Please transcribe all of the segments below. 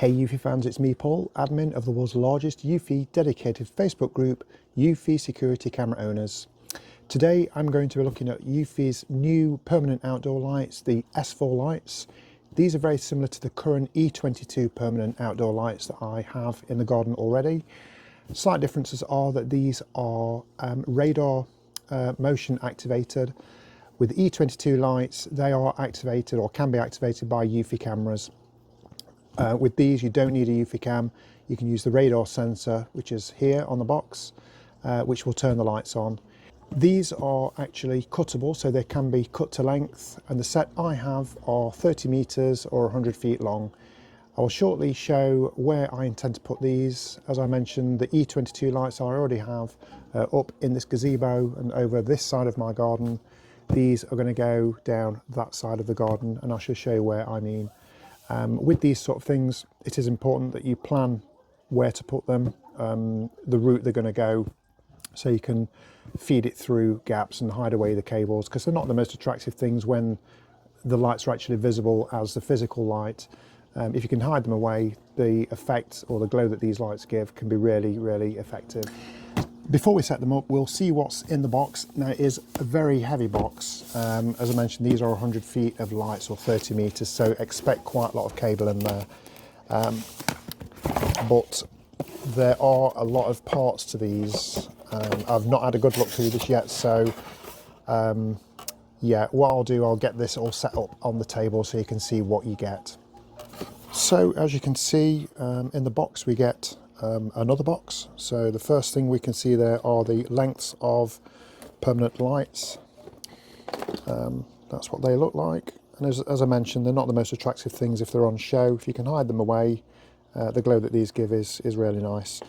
Hey Eufy fans, it's me Paul, admin of the world's largest Eufy dedicated Facebook group, Eufy Security Camera Owners. Today I'm going to be looking at Eufy's new permanent outdoor lights, the S4 lights. These are very similar to the current E22 permanent outdoor lights that I have in the garden already. Slight differences are that these are radar motion activated. With E22 lights, they are activated or can be activated by Eufy cameras. With these, you don't need a Eufy cam. You can use the radar sensor, which is here on the box, which will turn the lights on. These are actually cuttable, so they can be cut to length, and the set I have are 30 meters or 100 feet long. I will shortly show where I intend to put these. As I mentioned, the E22 lights I already have up in this gazebo and over this side of my garden. These are going to go down that side of the garden, and I shall show you where I mean. With these sort of things, it is important that you plan where to put them, the route they're going to go, so you can feed it through gaps and hide away the cables, because they're not the most attractive things when the lights are actually visible as the physical light. If you can hide them away, the effect or the glow that these lights give can be really, really effective. Before we set them up, we'll see what's in the box. Now, it is a very heavy box. As I mentioned, these are 100 feet of lights or 30 meters, so expect quite a lot of cable in there. But there are a lot of parts to these. I've not had a good look through this yet, so yeah, what I'll do, I'll get this all set up on the table so you can see what you get. So as you can see, in the box we get another box. So the first thing we can see there are the lengths of permanent lights. That's what they look like, and as I mentioned, they're not the most attractive things if they're on show. If you can hide them away, the glow that these give is really nice.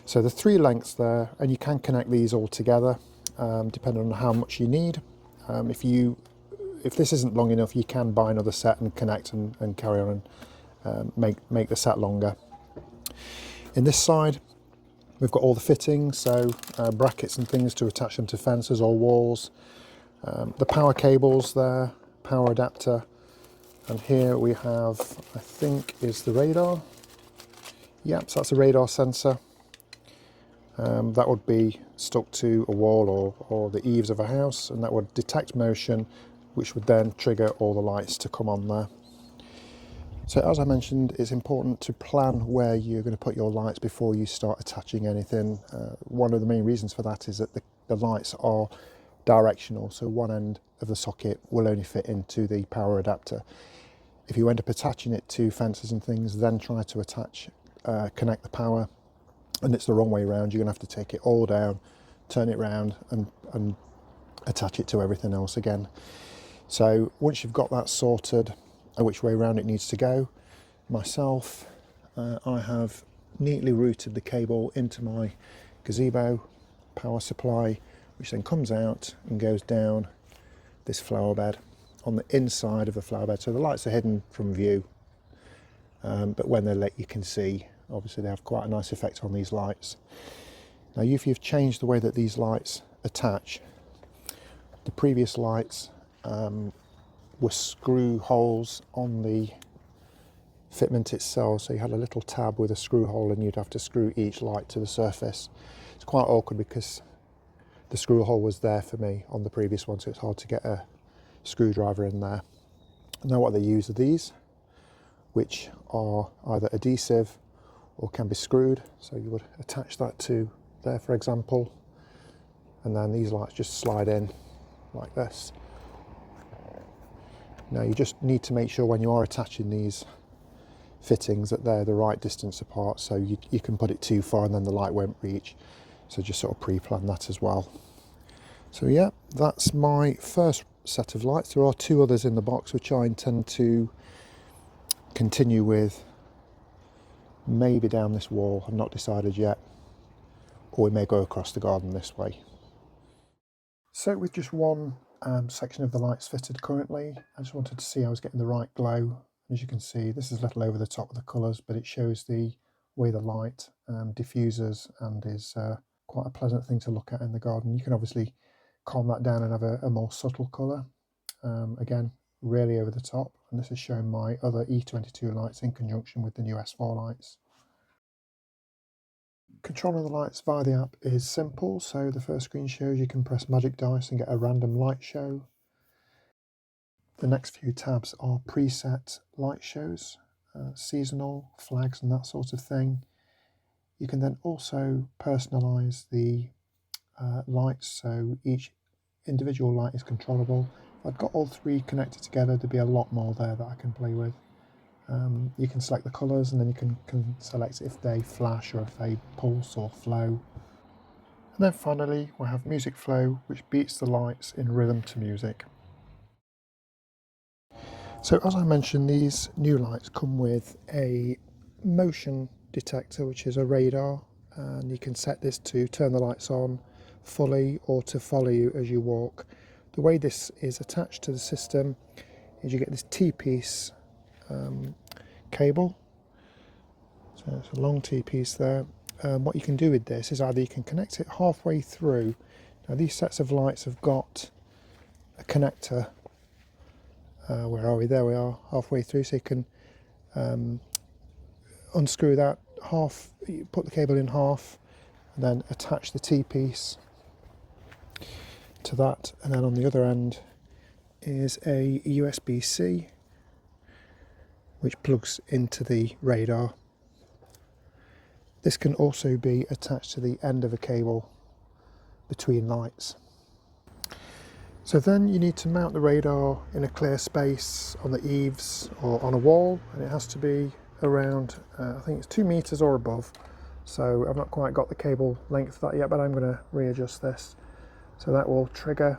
So the three lengths there, and you can connect these all together depending on how much you need. If this isn't long enough, you can buy another set and connect and carry on and make the set longer. In this side, we've got all the fittings, so brackets and things to attach them to fences or walls. The power cables there, power adapter, and here we have, I think, is the radar. Yep, so that's a radar sensor. That would be stuck to a wall or the eaves of a house, and that would detect motion, which would then trigger all the lights to come on there. So as I mentioned, it's important to plan where you're going to put your lights before you start attaching anything. One of the main reasons for that is that the lights are directional, so one end of the socket will only fit into the power adapter. If you end up attaching it to fences and things, then try to connect the power, and it's the wrong way around, you're going to have to take it all down, turn it round and attach it to everything else again. So once you've got that sorted, which way around it needs to go, myself, I have neatly routed the cable into my gazebo power supply, which then comes out and goes down this flower bed on the inside of the flower bed. So the lights are hidden from view, but when they're lit you can see. Obviously they have quite a nice effect on these lights. Now if you've changed the way that these lights attach, the previous lights were screw holes on the fitment itself, so you had a little tab with a screw hole and you'd have to screw each light to the surface. It's quite awkward because the screw hole was there for me on the previous one, so it's hard to get a screwdriver in there. Now what they use are these, which are either adhesive or can be screwed, so you would attach that to there, for example, and then these lights just slide in like this. Now you just need to make sure when you are attaching these fittings that they're the right distance apart, so you can put it too far and then the light won't reach. So just sort of pre-plan that as well. So yeah, that's my first set of lights. There are two others in the box which I intend to continue with, maybe down this wall, I've not decided yet, or we may go across the garden this way. So with just one section of the lights fitted currently, I just wanted to see I was getting the right glow. As you can see, this is a little over the top of the colours, but it shows the way the light diffuses and is quite a pleasant thing to look at in the garden. You can obviously calm that down and have a more subtle colour. Again, really over the top, and this is showing my other E22 lights in conjunction with the new S4 lights. Controlling the lights via the app is simple, so the first screen shows you can press magic dice and get a random light show. The next few tabs are preset light shows, seasonal, flags and that sort of thing. You can then also personalise the lights, so each individual light is controllable. If I'd got all three connected together, there'd be a lot more there that I can play with. You can select the colours, and then you can select if they flash or if they pulse or flow. And then finally we have music flow, which beats the lights in rhythm to music. So as I mentioned, these new lights come with a motion detector, which is a radar, and you can set this to turn the lights on fully or to follow you as you walk. The way this is attached to the system is you get this T-piece cable. So it's a long T-piece there. What you can do with this is either you can connect it halfway through. Now these sets of lights have got a connector. Where are we? There we are, halfway through. So you can unscrew that half, put the cable in half, and then attach the T-piece to that. And then on the other end is a USB-C, which plugs into the radar. This can also be attached to the end of a cable between lights. So then you need to mount the radar in a clear space on the eaves or on a wall, and it has to be around, I think it's 2 meters or above. So I've not quite got the cable length for that yet, but I'm going to readjust this. So that will trigger,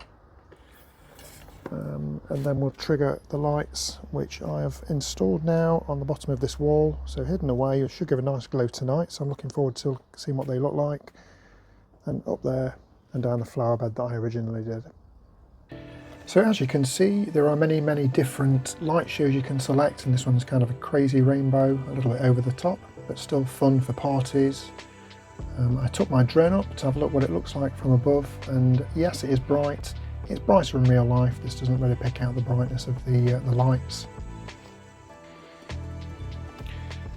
and then we'll trigger the lights, which I have installed now on the bottom of this wall. So hidden away, it should give a nice glow tonight. So I'm looking forward to seeing what they look like. And up there and down the flower bed that I originally did. So as you can see, there are many different light shows you can select, and this one's kind of a crazy rainbow, a little bit over the top, but still fun for parties. I took my drone up to have a look what it looks like from above, and yes, it is bright. It's brighter in real life. This doesn't really pick out the brightness of the lights.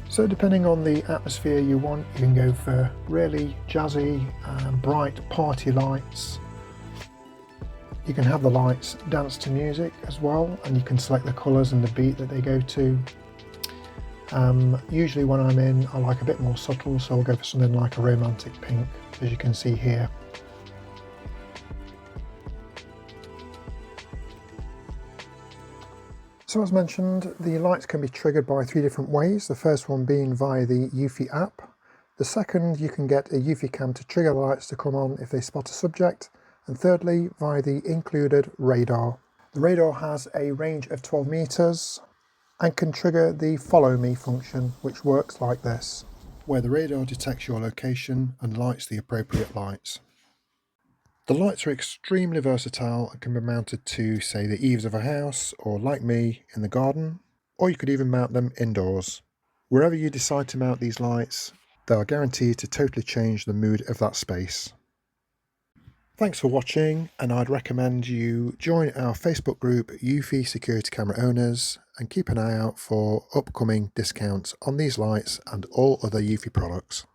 So depending on the atmosphere you want, you can go for really jazzy, bright party lights. You can have the lights dance to music as well, and you can select the colours and the beat that they go to. Usually when I'm in, I like a bit more subtle, so I'll go for something like a romantic pink, as you can see here. So as mentioned, the lights can be triggered by 3 different ways. The first one being via the Eufy app. The second, you can get a Eufy cam to trigger the lights to come on if they spot a subject. And thirdly, via the included radar. The radar has a range of 12 meters and can trigger the follow me function, which works like this, where the radar detects your location and lights the appropriate lights. The lights are extremely versatile and can be mounted to, say, the eaves of a house, or like me, in the garden, or you could even mount them indoors. Wherever you decide to mount these lights, they are guaranteed to totally change the mood of that space. Thanks for watching, and I'd recommend you join our Facebook group Eufy Security Camera Owners and keep an eye out for upcoming discounts on these lights and all other Eufy products.